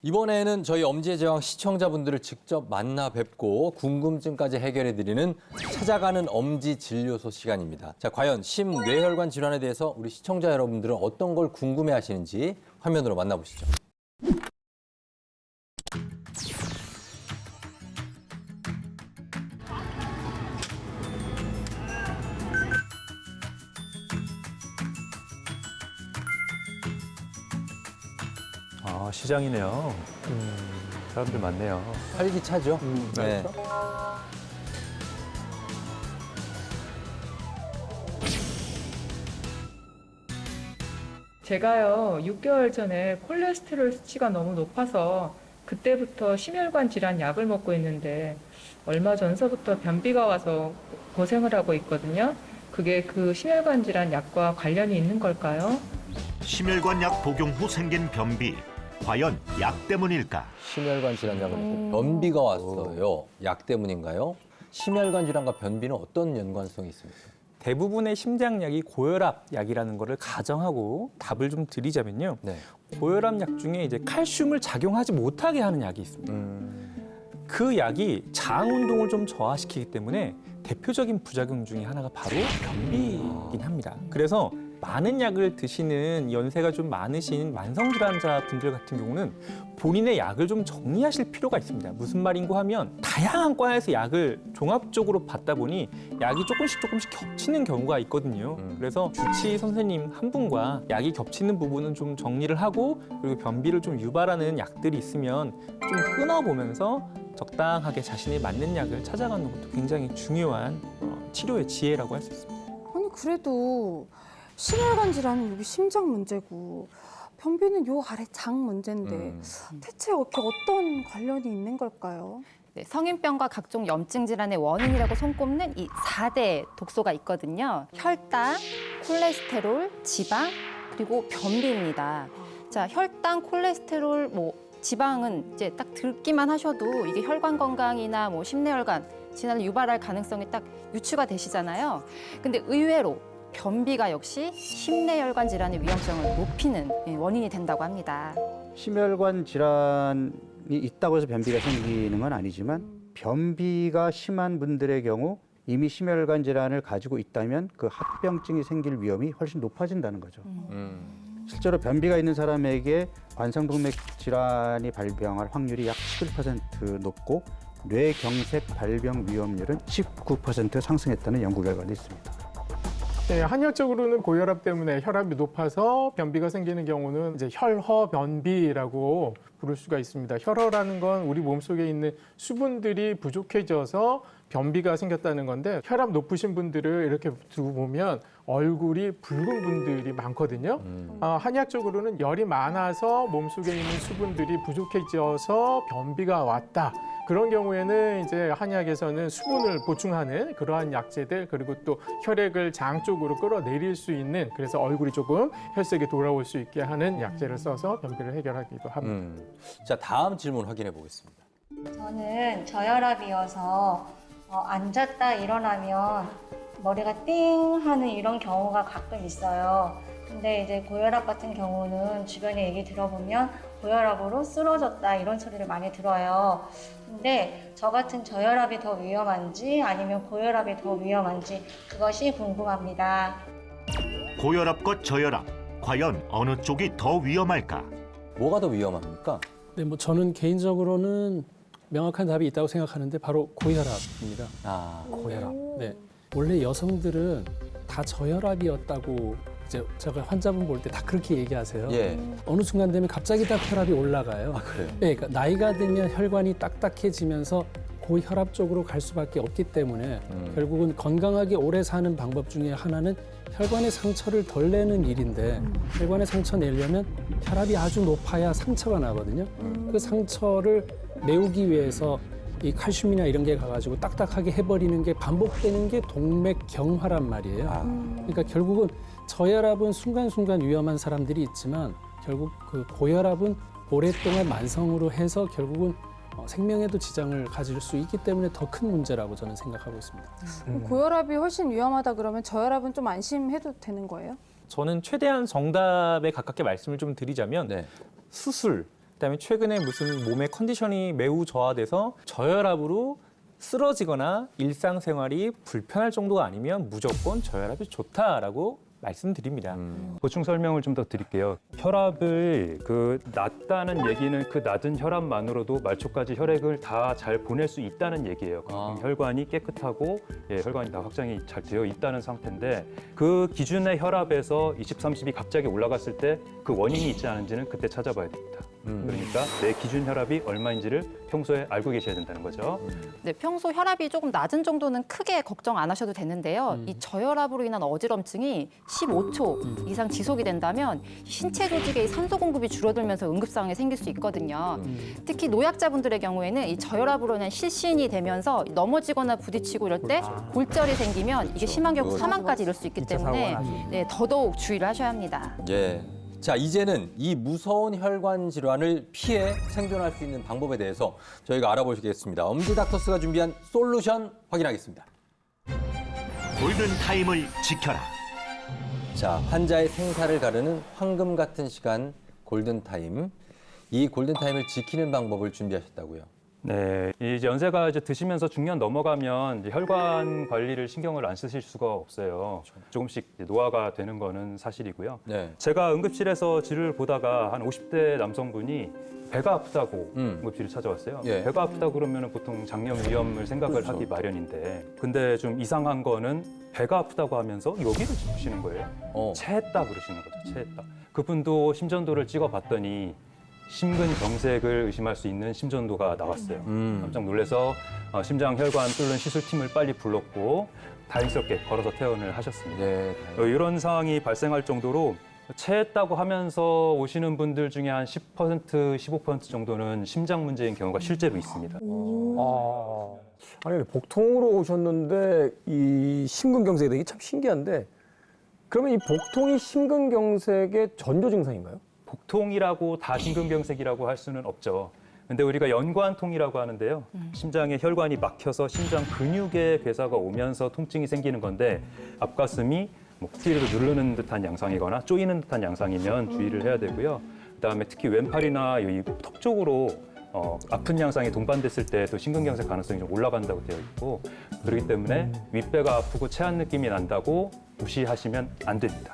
이번에는 저희 엄지의 제왕 시청자분들을 직접 만나 뵙고 궁금증까지 해결해드리는 찾아가는 엄지 진료소 시간입니다. 자, 과연 심뇌혈관 질환에 대해서 우리 시청자 여러분들은 어떤 걸 궁금해하시는지 화면으로 만나보시죠. 아, 시장이네요. 사람들 많네요. 활기차죠? 네. 제가요, 6개월 전에 콜레스테롤 수치가 너무 높아서 그때부터 심혈관 질환 약을 먹고 있는데 얼마 전서부터 변비가 와서 고생을 하고 있거든요. 그게 그 심혈관 질환 약과 관련이 있는 걸까요? 심혈관 약 복용 후 생긴 변비, 과연 약 때문일까? 심혈관 질환 약을 먹고 변비가 왔어요. 약 때문인가요? 심혈관 질환과 변비는 어떤 연관성이 있습니까? 대부분의 심장약이 고혈압 약이라는 거를 가정하고 답을 좀 드리자면요. 네. 고혈압 약 중에 이제 칼슘을 작용하지 못하게 하는 약이 있습니다. 그 약이 장 운동을 좀 저하시키기 때문에 대표적인 부작용 중에 하나가 바로 변비이긴 합니다. 그래서 많은 약을 드시는 연세가 좀 많으신 만성질환자 분들 같은 경우는 본인의 약을 좀 정리하실 필요가 있습니다. 무슨 말인고 하면 다양한 과에서 약을 종합적으로 받다 보니 약이 조금씩 겹치는 경우가 있거든요. 그래서 주치의 선생님 한 분과 약이 겹치는 부분은 좀 정리를 하고 그리고 변비를 좀 유발하는 약들이 있으면 좀 끊어보면서 적당하게 자신이 맞는 약을 찾아가는 것도 굉장히 중요한 치료의 지혜라고 할 수 있습니다. 아니 그래도 심혈관 질환은 여기 심장 문제고 변비는 요 아래 장 문제인데 대체 이렇게 어떤 관련이 있는 걸까요? 네, 성인병과 각종 염증 질환의 원인이라고 손꼽는 이 4대 독소가 있거든요. 혈당, 콜레스테롤, 지방, 그리고 변비입니다. 자, 혈당, 콜레스테롤, 지방은 이제 딱 듣기만 하셔도 이게 혈관 건강이나 심내혈관 질환을 유발할 가능성이 딱 유추가 되시잖아요. 근데 의외로 변비가 역시 심내혈관 질환의 위험성을 높이는 원인이 된다고 합니다. 심혈관 질환이 있다고 해서 변비가 생기는 건 아니지만 변비가 심한 분들의 경우 이미 심혈관 질환을 가지고 있다면 그 합병증이 생길 위험이 훨씬 높아진다는 거죠. 실제로 변비가 있는 사람에게 관상동맥 질환이 발병할 확률이 약 11% 높고 뇌경색 발병 위험률은 19% 상승했다는 연구 결과도 있습니다. 네, 한의학적으로는 고혈압 때문에 혈압이 높아서 변비가 생기는 경우는 이제 혈허변비라고 부를 수가 있습니다. 혈허라는 건 우리 몸속에 있는 수분들이 부족해져서 변비가 생겼다는 건데 혈압 높으신 분들을 이렇게 두고 보면 얼굴이 붉은 분들이 많거든요. 한의학적으로는 열이 많아서 몸속에 있는 수분들이 부족해져서 변비가 왔다. 그런 경우에는 이제 한의학에서는 수분을 보충하는 그러한 약재들 그리고 또 혈액을 장 쪽으로 끌어내릴 수 있는 그래서 얼굴이 조금 혈색이 돌아올 수 있게 하는 약재를 써서 변비를 해결하기도 합니다. 자, 다음 질문 확인해 보겠습니다. 저는 저혈압이어서 앉았다 일어나면 머리가 띵 하는 이런 경우가 가끔 있어요. 근데 이제 고혈압 같은 경우는 주변에 얘기 들어보면 고혈압으로 쓰러졌다 이런 소리를 많이 들어요. 근데 저 같은 저혈압이 더 위험한지 아니면 고혈압이 더 위험한지 그것이 궁금합니다. 고혈압과 저혈압, 과연 어느 쪽이 더 위험할까? 뭐가 더 위험합니까? 네, 저는 개인적으로는 명확한 답이 있다고 생각하는데 바로 고혈압입니다. 아, 고혈압. 네, 원래 여성들은 다 저혈압이었다고 이제 제가 환자분 볼 때 다 그렇게 얘기하세요. 예. 어느 순간 되면 갑자기 딱 혈압이 올라가요. 아, 그래요? 네, 그러니까 나이가 들면 혈관이 딱딱해지면서 고혈압 쪽으로 갈 수밖에 없기 때문에 결국은 건강하게 오래 사는 방법 중에 하나는 혈관의 상처를 덜 내는 일인데 혈관의 상처 내려면 혈압이 아주 높아야 상처가 나거든요. 그 상처를 메우기 위해서 이 칼슘이나 이런 게 가가지고 딱딱하게 해버리는 게 반복되는 게 동맥경화란 말이에요. 그러니까 결국은 저혈압은 순간순간 위험한 사람들이 있지만 결국 그 고혈압은 오랫동안 만성으로 해서 결국은 생명에도 지장을 가질 수 있기 때문에 더 큰 문제라고 저는 생각하고 있습니다. 고혈압이 훨씬 위험하다 그러면 저혈압은 좀 안심해도 되는 거예요? 저는 최대한 정답에 가깝게 말씀을 좀 드리자면 네. 수술, 그다음에 최근에 무슨 몸의 컨디션이 매우 저하돼서 저혈압으로 쓰러지거나 일상생활이 불편할 정도가 아니면 무조건 저혈압이 좋다라고 말씀드립니다. 보충 설명을 좀 더 드릴게요. 혈압을 낮다는 얘기는 그 낮은 혈압만으로도 말초까지 혈액을 다 잘 보낼 수 있다는 얘기예요. 혈관이 깨끗하고 혈관이 다 확장이 잘 되어 있다는 상태인데 그 기준의 혈압에서 20, 30이 갑자기 올라갔을 때 그 원인이 있지 않은지는 그때 찾아봐야 됩니다. 그러니까 내 기준 혈압이 얼마인지를 평소에 알고 계셔야 된다는 거죠. 네, 평소 혈압이 조금 낮은 정도는 크게 걱정 안 하셔도 되는데요. 이 저혈압으로 인한 어지럼증이 15초 이상 지속이 된다면 신체 조직의 산소 공급이 줄어들면서 응급 상황이 생길 수 있거든요. 특히 노약자분들의 경우에는 이 저혈압으로 인한 실신이 되면서 넘어지거나 부딪히고 이럴 때 골절이 생기면 이게 심한 경우 사망까지 이를 수 있기 때문에 네, 더더욱 주의를 하셔야 합니다. 예. 자, 이제는 이 무서운 혈관 질환을 피해 생존할 수 있는 방법에 대해서 저희가 알아보시겠습니다. 엄지닥터스가 준비한 솔루션 확인하겠습니다. 골든타임을 지켜라. 자, 환자의 생사를 가르는 황금 같은 시간 골든타임. 이 골든타임을 지키는 방법을 준비하셨다고요. 네, 이제 연세가 이제 드시면서 중년 넘어가면 이제 혈관 관리를 신경을 안 쓰실 수가 없어요. 조금씩 이제 노화가 되는 거는 사실이고요. 네. 제가 응급실에서 진료를 보다가 한 50대 남성분이 배가 아프다고 응급실을 찾아왔어요. 예. 배가 아프다 그러면 보통 장염 위험을 생각을 하기 마련인데 근데 좀 이상한 거는 배가 아프다고 하면서 여기를 짚으시는 거예요. 체했다 그러시는 거죠. 체했다. 그분도 심전도를 찍어봤더니 심근경색을 의심할 수 있는 심전도가 나왔어요. 깜짝 놀라서 심장 혈관 뚫는 시술팀을 빨리 불렀고 다행스럽게 걸어서 퇴원을 하셨습니다. 네. 이런 상황이 발생할 정도로 체했다고 하면서 오시는 분들 중에 한 10%, 15% 정도는 심장 문제인 경우가 실제로 있습니다. 아니 복통으로 오셨는데 이 심근경색이 되게 참 신기한데 그러면 이 복통이 심근경색의 전조 증상인가요? 복통이라고 다 심근경색이라고 할 수는 없죠. 근데 우리가 연관통이라고 하는데요. 심장에 혈관이 막혀서 심장 근육에 괴사가 오면서 통증이 생기는 건데 앞가슴이 띠를 누르는 듯한 양상이거나 쪼이는 듯한 양상이면 주의를 해야 되고요. 그다음에 특히 왼팔이나 이 턱 쪽으로 아픈 양상이 동반됐을 때도 심근경색 가능성이 좀 올라간다고 되어 있고 그렇기 때문에 윗배가 아프고 체한 느낌이 난다고 무시하시면 안 됩니다.